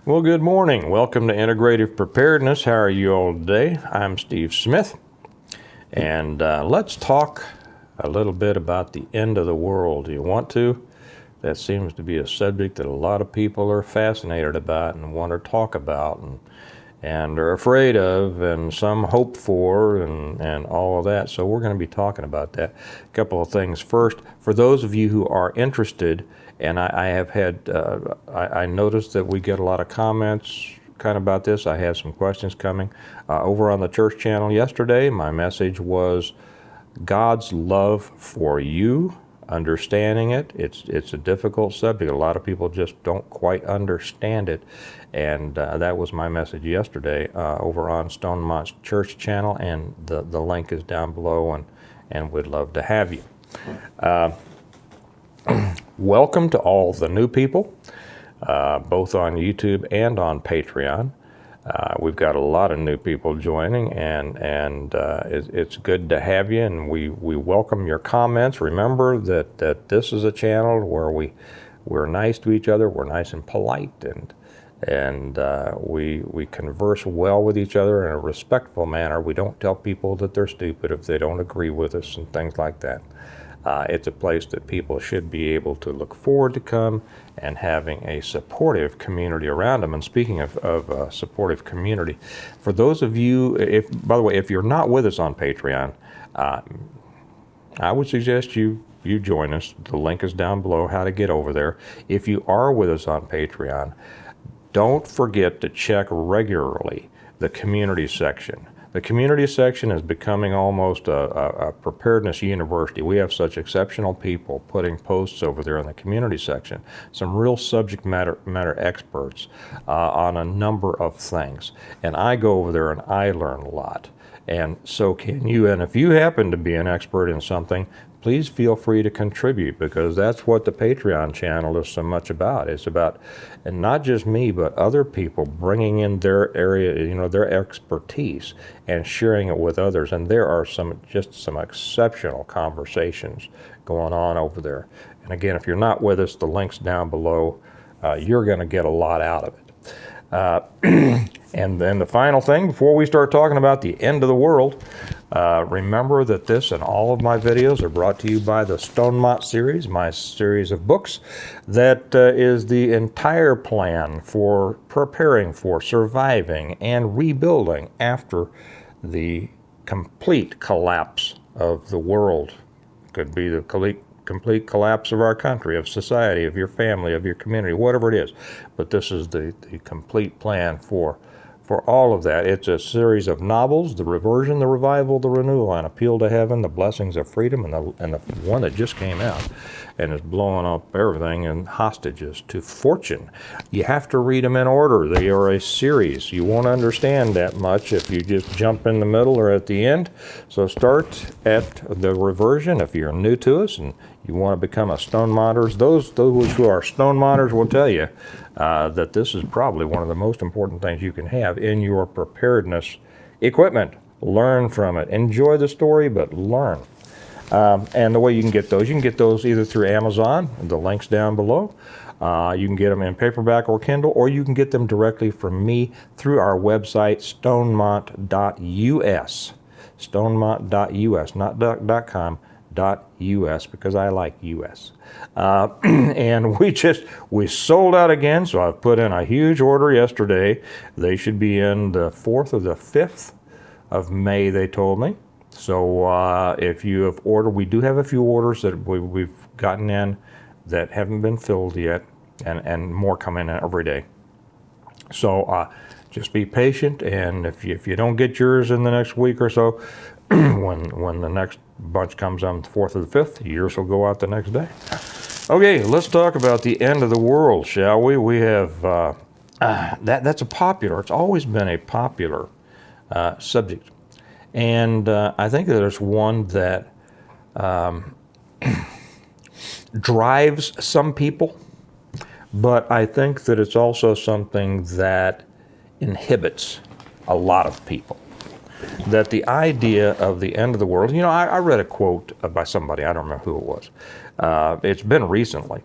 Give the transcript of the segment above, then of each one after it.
Well, good morning. Welcome to Integrative Preparedness. How are you all today? I'm Steve Smith, and let's talk a little bit about the end of the world. Do you want to? That seems to be a subject that a lot of people are fascinated about and want to talk about and are afraid of, and some hope for, and all of that. So we're going to be talking about that. A couple of things. First, for those of you who are interested, and I have had, I noticed that we get a lot of comments kind of about this. I have some questions coming. Over on the church channel yesterday, my message was God's love for you, understanding it. It's a difficult subject. A lot of people just don't quite understand it. And that was my message yesterday over on StoneMod's church channel, and the link is down below, and we'd love to have you. Welcome to all the new people, both on YouTube and on Patreon. We've got a lot of new people joining, and it's good to have you, and we welcome your comments. Remember that this is a channel where we're nice to each other, we're nice and polite, and we converse well with each other in a respectful manner. We don't tell people that they're stupid if they don't agree with us and things like that. It's a place that people should be able to look forward to come and having a supportive community around them. And speaking of supportive community, for those of you, by the way, if you're not with us on Patreon, I would suggest you join us. The link is down below, how to get over there. If you are with us on Patreon, don't forget to check regularly the community section. The community section is becoming almost a preparedness university. We have such exceptional people putting posts over there in the community section, some real subject matter experts on a number of things. And I go over there and I learn a lot. And so can you. And if you happen to be an expert in something, please feel free to contribute, because that's what the Patreon channel is so much about. It's about, and not just me, but other people bringing in their area, their expertise and sharing it with others. And there are some exceptional conversations going on over there. And again, if you're not with us, the link's down below. You're going to get a lot out of it. And then the final thing, before we start talking about the end of the world, remember that this and all of my videos are brought to you by the StoneMod Series, my series of books. That is the entire plan for preparing for, surviving, and rebuilding after the complete collapse of the world. Could be the complete collapse of our country, of society, of your family, of your community, whatever it is. But this is the complete plan for all of that. It's a series of novels: The Reversion, The Revival, The Renewal, An Appeal to Heaven, The Blessings of Freedom, and the one that just came out and is blowing up everything, and Hostages to Fortune. You have to read them in order. They are a series. You won't understand that much if you just jump in the middle or at the end. So start at The Reversion if you're new to us and you want to become a StoneModders. Those who are StoneModders will tell you that this is probably one of the most important things you can have in your preparedness equipment. Learn from it. Enjoy the story, but learn. And the way you can get those either through Amazon, the link's down below. You can get them in paperback or Kindle, or you can get them directly from me through our website, StoneMod.us. StoneMod.us, not .com. .us, because I like US. And we sold out again, so I've put in a huge order yesterday. They should be in the 4th or the 5th of May, they told me. So if you have ordered, we do have a few orders that we've gotten in that haven't been filled yet, and more come in every day. So just be patient, and if you don't get yours in the next week or so, when the next bunch comes on the 4th or the 5th, yours will go out the next day. Okay, let's talk about the end of the world, shall we? We have, that's it's always been a popular subject. And I think that there's one that drives some people, but I think that it's also something that inhibits a lot of people. That the idea of the end of the world, I read a quote by somebody, I don't remember who it was. It's been recently,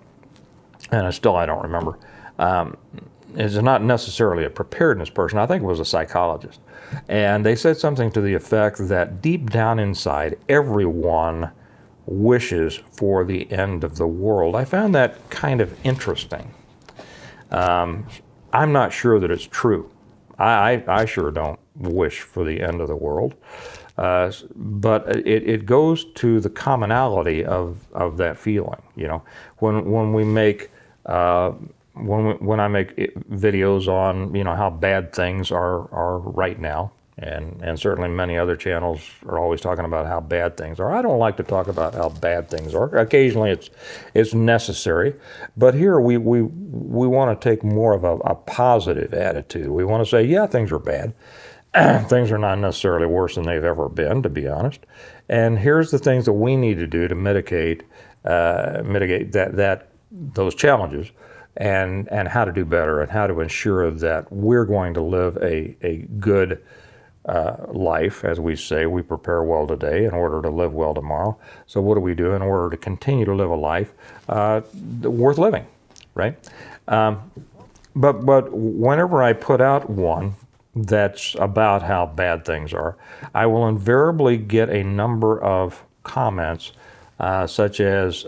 and I don't remember. is not necessarily a preparedness person. I think it was a psychologist. And they said something to the effect that deep down inside, everyone wishes for the end of the world. I found that kind of interesting. I'm not sure that it's true. I sure don't wish for the end of the world. But it goes to the commonality of that feeling. When we make when I make videos on how bad things are right now, and certainly many other channels are always talking about how bad things are. I don't like to talk about how bad things are. Occasionally it's necessary, but here we want to take more of a positive attitude. We want to say, yeah, things are bad. Things are not necessarily worse than they've ever been, to be honest. And here's the things that we need to do to mitigate those challenges, and how to do better, and how to ensure that we're going to live a good life. As we say, we prepare well today in order to live well tomorrow. So what do we do in order to continue to live a life worth living, right? But whenever I put out one that's about how bad things are, I will invariably get a number of comments such as,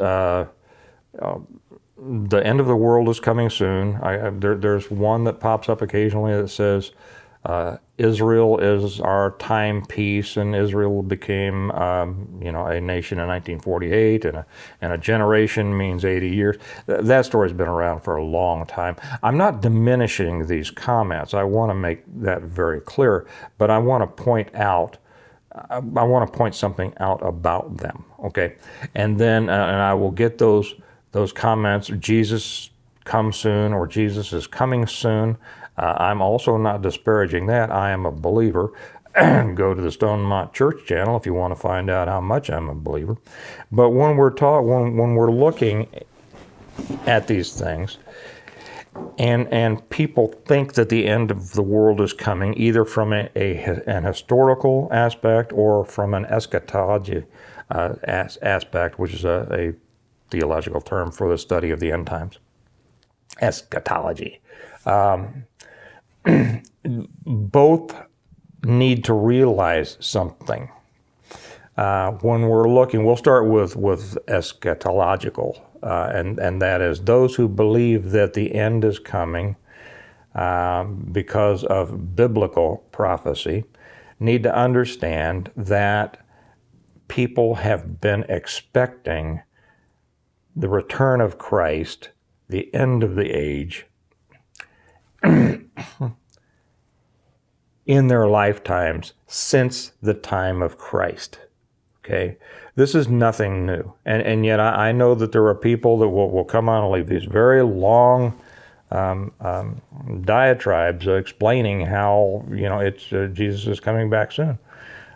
the end of the world is coming soon. There's one that pops up occasionally that says, Israel is our timepiece, and Israel became, a nation in 1948, and a generation means 80 years. That story's been around for a long time. I'm not diminishing these comments. I want to make that very clear, but I want to point something out about them, okay? And then, and I will get those comments, Jesus comes soon, or Jesus is coming soon. I'm also not disparaging that. I am a believer. Go to the StoneMod Church channel if you want to find out how much I'm a believer. But when we're looking at these things, and people think that the end of the world is coming, either from an historical aspect or from an eschatology aspect, which is a theological term for the study of the end times. Eschatology. Both need to realize something. When we're looking, we'll start with eschatological, and that is those who believe that the end is coming because of biblical prophecy need to understand that people have been expecting the return of Christ, the end of the age, in their lifetimes since the time of Christ. Okay? This is nothing new. And yet I know that there are people that will come on and leave these very long diatribes explaining how, it's Jesus is coming back soon.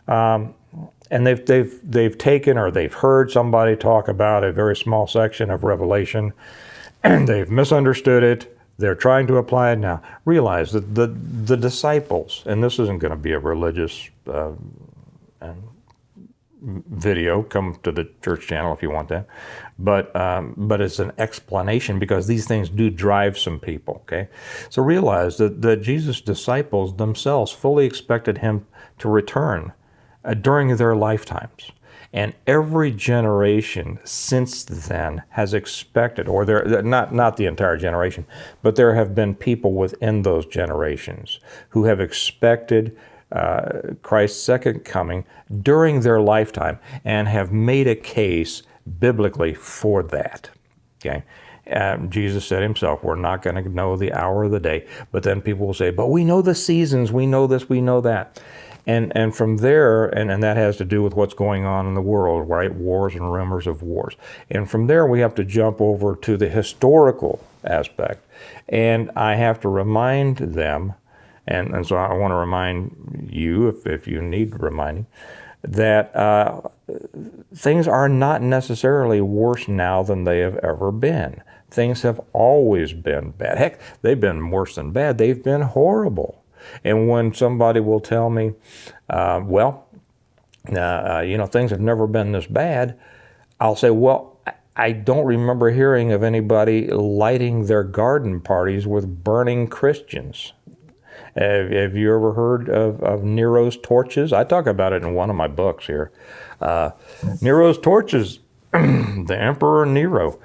And they've taken, or they've heard somebody talk about a very small section of Revelation, and they've misunderstood it. They're trying to apply it now. Realize that the disciples, and this isn't going to be a religious video, come to the church channel if you want that, but it's an explanation, because these things do drive some people, okay? So realize that Jesus' disciples themselves fully expected him to return during their lifetimes. And every generation since then has expected, or not the entire generation, but there have been people within those generations who have expected Christ's second coming during their lifetime and have made a case biblically for that. Okay? Jesus said himself, we're not going to know the hour of the day, but then people will say, but we know the seasons, we know this, we know that. And from there, and that has to do with what's going on in the world, right? Wars and rumors of wars. And from there, we have to jump over to the historical aspect. And I have to remind them, and so I want to remind you, if you need reminding, that things are not necessarily worse now than they have ever been. Things have always been bad. Heck, they've been worse than bad. They've been horrible. And when somebody will tell me, things have never been this bad, I'll say, well, I don't remember hearing of anybody lighting their garden parties with burning Christians. Have you ever heard of Nero's torches? I talk about it in one of my books here. Nero's torches, the Emperor Nero,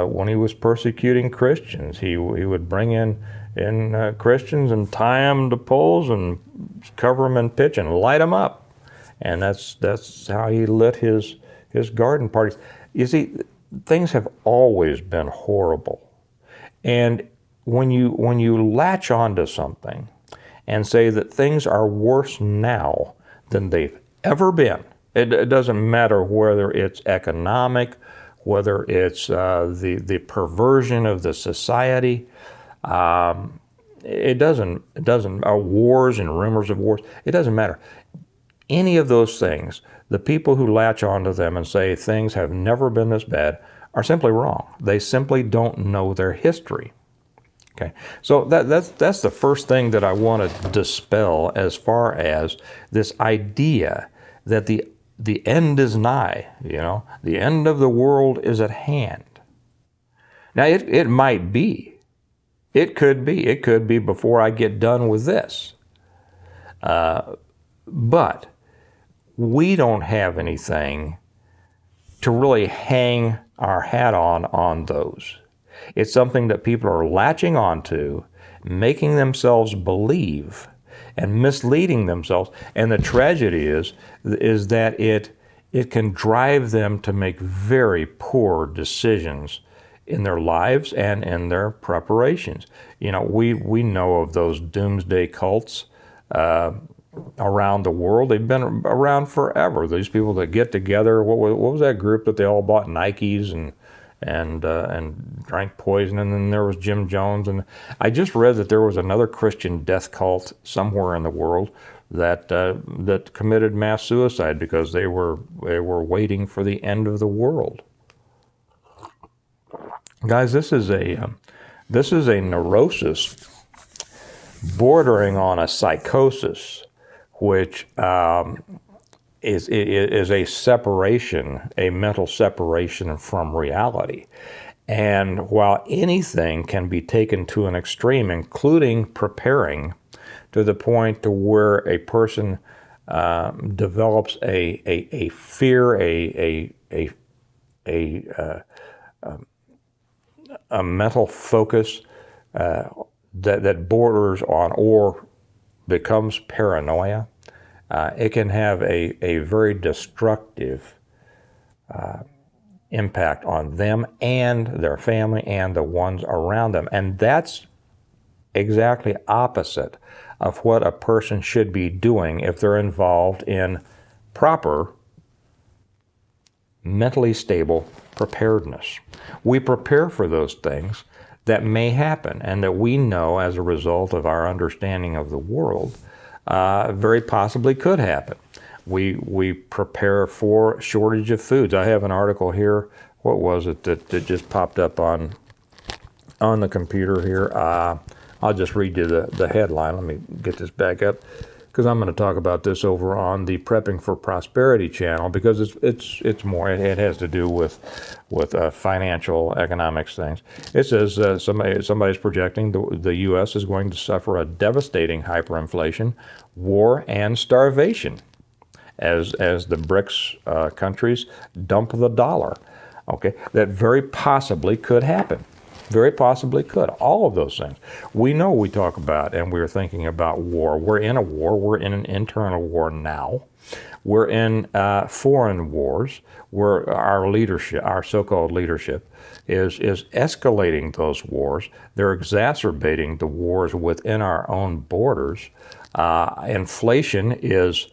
when he was persecuting Christians, he would bring in Christians and tie them to poles and cover them in pitch and light them up. And that's how he lit his garden parties. You see, things have always been horrible. And when you latch onto something and say that things are worse now than they've ever been, it doesn't matter whether it's economic, whether it's the perversion of the society, it doesn't wars and rumors of wars, it doesn't matter. Any of those things, the people who latch onto them and say things have never been this bad are simply wrong. They simply don't know their history. Okay, so that's the first thing that I want to dispel as far as this idea that the end is nigh. The end of the world is at hand. Now it might be. It could be. It could be before I get done with this. But we don't have anything to really hang our hat on those. It's something that people are latching onto, making themselves believe, and misleading themselves. And the tragedy is that it can drive them to make very poor decisions in their lives and in their preparations. We know of those Doomsday Cults around the world. They've been around forever. These people that get together. What was that group that they all bought Nikes and drank poison? And then there was Jim Jones. And I just read that there was another Christian death cult somewhere in the world that committed mass suicide because they were waiting for the end of the world. Guys, this is a neurosis bordering on a psychosis, which is a separation, a mental separation from reality. And while anything can be taken to an extreme, including preparing to the point to where a person develops a fear, a mental focus that borders on or becomes paranoia, it can have a very destructive impact on them and their family and the ones around them. And that's exactly opposite of what a person should be doing if they're involved in proper, mentally stable preparedness. We prepare for those things that may happen and that we know as a result of our understanding of the world very possibly could happen. We prepare for shortage of foods. I have an article here. What was it that just popped up on the computer here? I'll just read you the headline. Let me get this back up, because I'm going to talk about this over on the Prepping for Prosperity channel, because it's more. It has to do with financial economics things. It says somebody's projecting the U.S. is going to suffer a devastating hyperinflation, war, and starvation as the BRICS countries dump the dollar. Okay, that very possibly could happen. Very possibly could. All of those things. We know we talk about and we're thinking about war. We're in a war. We're in an internal war now. We're in foreign wars where our leadership, our so-called leadership, is escalating those wars. They're exacerbating the wars within our own borders. Inflation is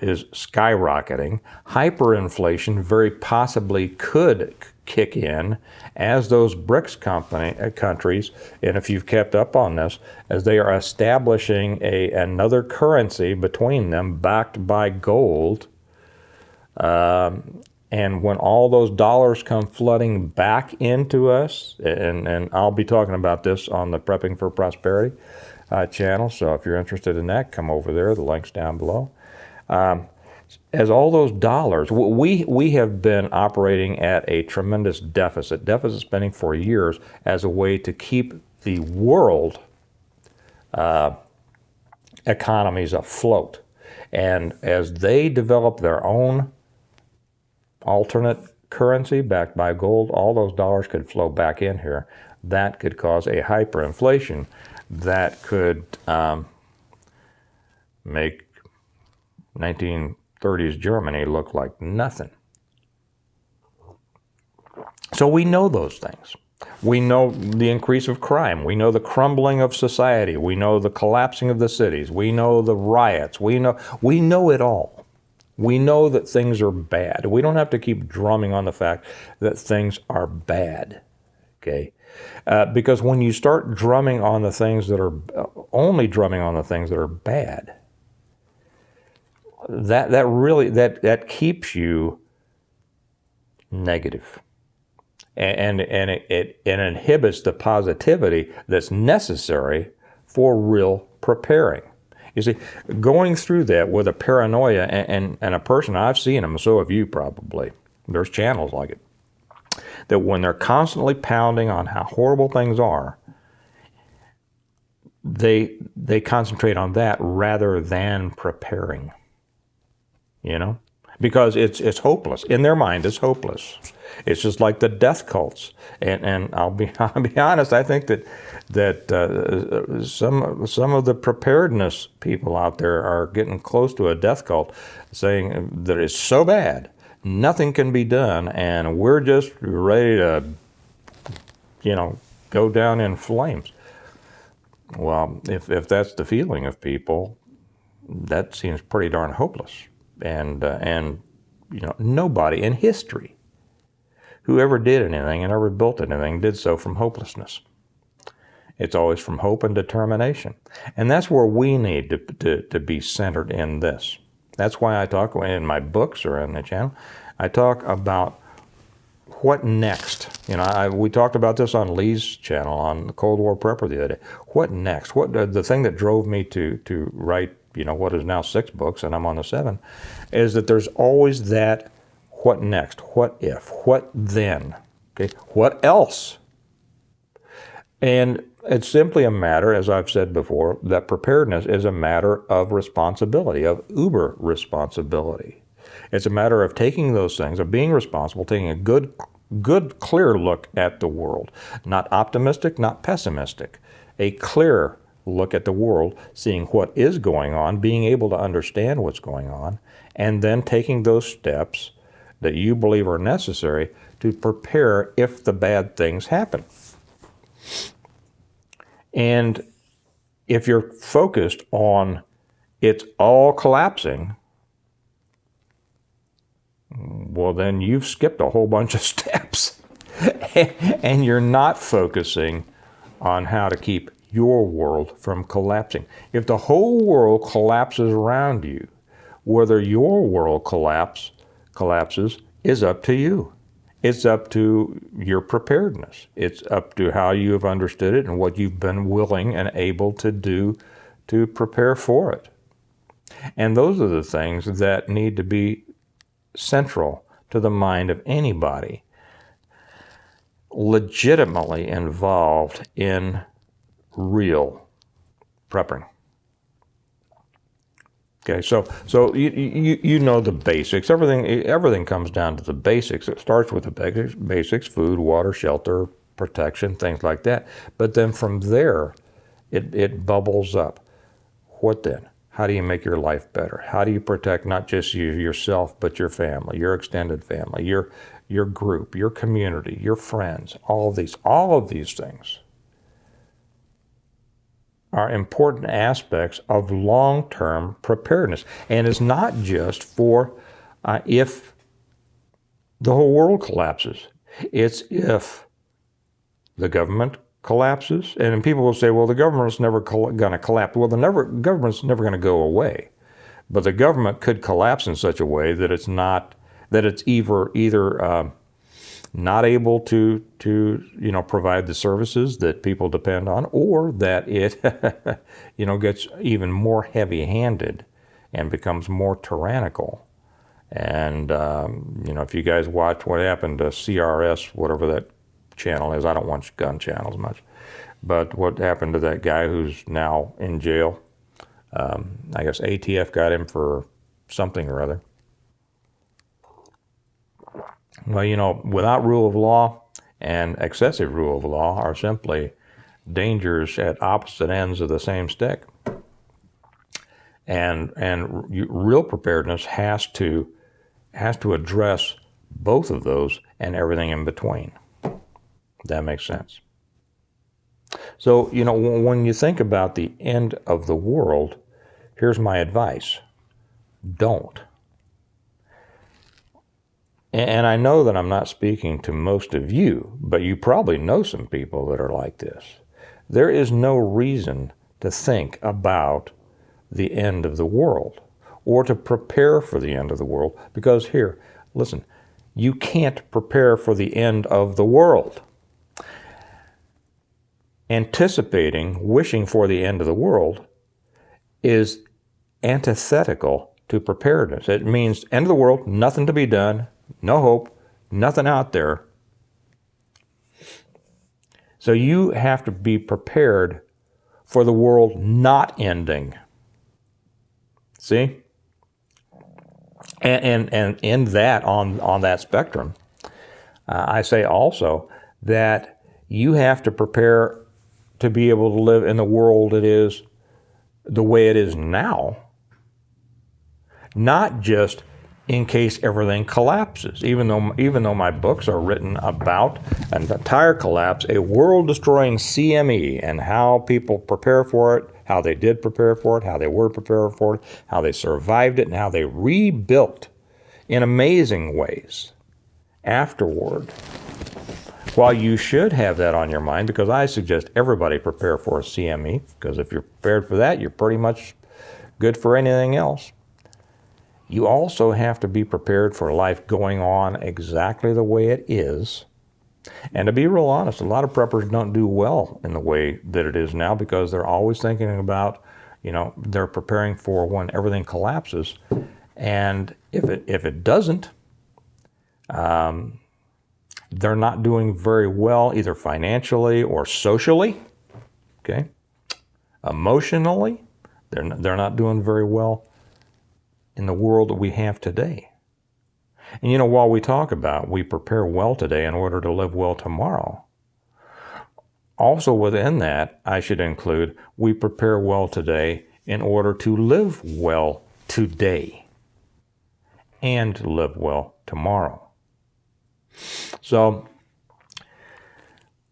skyrocketing. Hyperinflation very possibly could kick in as those BRICS countries, and if you've kept up on this, as they are establishing another currency between them backed by gold. And when all those dollars come flooding back into us, and I'll be talking about this on the Prepping for Prosperity channel, so if you're interested in that, come over there. The link's down below. as all those dollars, we have been operating at a tremendous deficit spending for years as a way to keep the world economies afloat. And as they develop their own alternate currency backed by gold, all those dollars could flow back in here. That could cause a hyperinflation that could make 1930s Germany look like nothing. So we know those things. We know the increase of crime. We know the crumbling of society. We know the collapsing of the cities. We know the riots. We know it all. We know that things are bad. We don't have to keep drumming on the fact that things are bad, okay? Because when you start drumming on the things that are, only drumming on the things that are bad, that really keeps you negative. And it inhibits the positivity that's necessary for real preparing. You see, going through that with a paranoia and a person, I've seen them, so have you probably. There's channels like it. That when they're constantly pounding on how horrible things are, they concentrate on that rather than preparing. You know? Because it's hopeless. In their mind, it's hopeless. It's just like the death cults. And I'll be honest, I think that some of the preparedness people out there are getting close to a death cult, saying that it's so bad, nothing can be done, and we're just ready to, go down in flames. Well, if that's the feeling of people, that seems pretty darn hopeless. And nobody in history who ever did anything and ever built anything did so from hopelessness. It's always from hope and determination. And that's where we need to be centered in this. That's why I talk in my books or in the channel, I talk about what next. We talked about this on Lee's channel on the Cold War Prepper the other day. What next? What the thing that drove me to write what is now 6 books, and I'm on the 7, is that there's always that what next, what if, what then, okay, what else? And it's simply a matter, as I've said before, that preparedness is a matter of responsibility, of uber responsibility. It's a matter of taking those things, of being responsible, taking a good, clear look at the world. Not optimistic, not pessimistic. A clear look at the world, seeing what is going on, being able to understand what's going on, and then taking those steps that you believe are necessary to prepare if the bad things happen. And if you're focused on it's all collapsing, well, then you've skipped a whole bunch of steps. And you're not focusing on how to keep your world from collapsing. If the whole world collapses around you, whether your world collapses is up to you. It's up to your preparedness. It's up to how you have understood it and what you've been willing and able to do to prepare for it. And those are the things that need to be central to the mind of anybody legitimately involved in real prepping. Okay, so you know the basics. Everything comes down to the basics. It starts with the basics: food, water, shelter, protection, things like that. But then from there, it bubbles up. What then? How do you make your life better? How do you protect not just yourself, but your family, your extended family, your group, your community, your friends? All of these things are important aspects of long-term preparedness. And it's not just for if the whole world collapses. It's if the government collapses. And people will say, well, the government's never going to collapse. Well, government's never going to go away. But the government could collapse in such a way that it's either not able to provide the services that people depend on, or that it gets even more heavy-handed and becomes more tyrannical And, if you guys watch what happened to CRS, whatever that channel is, I don't watch gun channels much, but what happened to that guy who's now in jail, I guess ATF got him for something or other. Well, without rule of law and excessive rule of law are simply dangers at opposite ends of the same stick. And real preparedness has to address both of those and everything in between. That makes sense. So, when you think about the end of the world, here's my advice. Don't. And I know that I'm not speaking to most of you, but you probably know some people that are like this. There is no reason to think about the end of the world or to prepare for the end of the world, because here, listen, you can't prepare for the end of the world. Anticipating, wishing for the end of the world is antithetical to preparedness. It means end of the world, nothing to be done, no hope, nothing out there. So you have to be prepared for the world not ending. See? And in that, on that spectrum, I say also that you have to prepare to be able to live in the world it is the way it is now, not just in case everything collapses. Even though my books are written about an entire collapse, a world-destroying CME, and how people prepare for it, how they did prepare for it, how they were prepared for it, how they survived it, and how they rebuilt in amazing ways afterward. While you should have that on your mind, because I suggest everybody prepare for a CME, because if you're prepared for that, you're pretty much good for anything else. You also have to be prepared for life going on exactly the way it is. And to be real honest, a lot of preppers don't do well in the way that it is now, because they're always thinking about, they're preparing for when everything collapses. And if it doesn't, they're not doing very well either financially or socially, okay? Emotionally, they're not doing very well in the world that we have today. And while we talk about we prepare well today in order to live well tomorrow, also within that, I should include we prepare well today in order to live well today and live well tomorrow. So,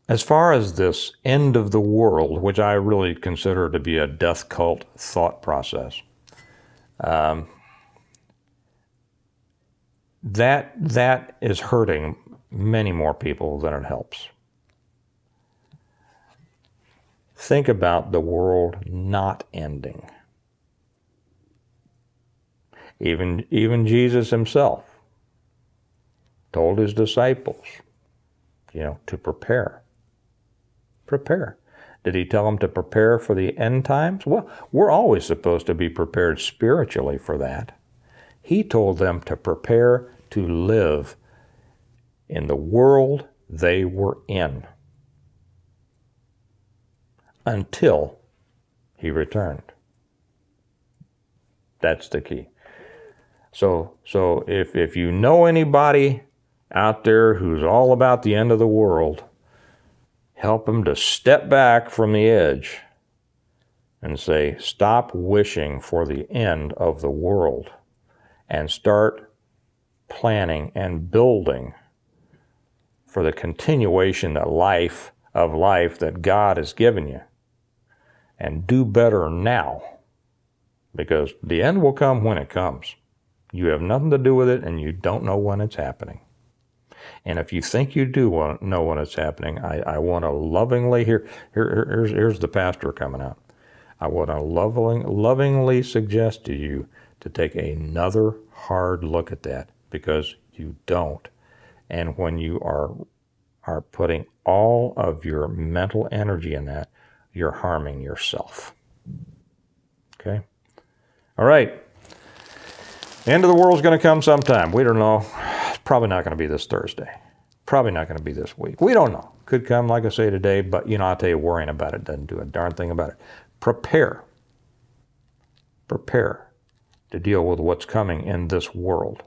as far as this end of the world, which I really consider to be a death cult thought process, that is hurting many more people than it helps. Think about the world not ending. Even Jesus himself told his disciples, to prepare. Prepare. Did he tell them to prepare for the end times? Well, we're always supposed to be prepared spiritually for that. He told them to prepare to live in the world they were in until he returned. That's the key. So if you know anybody out there who's all about the end of the world, help them to step back from the edge and say, stop wishing for the end of the world and start planning and building for the continuation of life that God has given you. And do better now, because the end will come when it comes. You have nothing to do with it, and you don't know when it's happening. And if you think you do know when it's happening, I want to lovingly, here's the pastor coming out. I want to lovingly suggest to you to take another hard look at that, because you don't. And when you are putting all of your mental energy in that, you're harming yourself. Okay? All right. End of the world's going to come sometime. We don't know. It's probably not going to be this Thursday. Probably not going to be this week. We don't know. Could come, like I say, today, but, I'll tell you, worrying about it doesn't do a darn thing about it. Prepare to deal with what's coming in this world.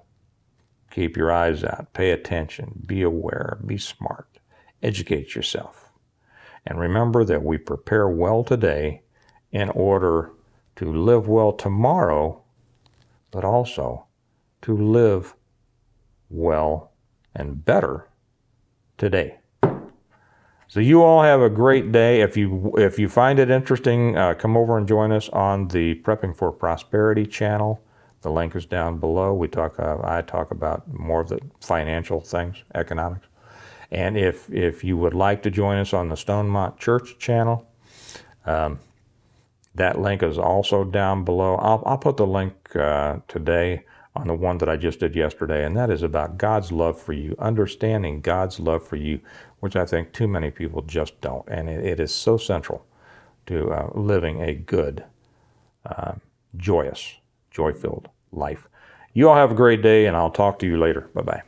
Keep your eyes out. Pay attention. Be aware. Be smart. Educate yourself. And remember that we prepare well today in order to live well tomorrow, but also to live well and better today. So you all have a great day. If you find it interesting, come over and join us on the Prepping for Prosperity channel. The link is down below. I talk about more of the financial things, economics. And if you would like to join us on the StoneMod Church channel, that link is also down below. I'll put the link today on the one that I just did yesterday, and that is about God's love for you, understanding God's love for you, which I think too many people just don't. And it is so central to living a good, joyous, joy-filled life. You all have a great day, and I'll talk to you later. Bye-bye.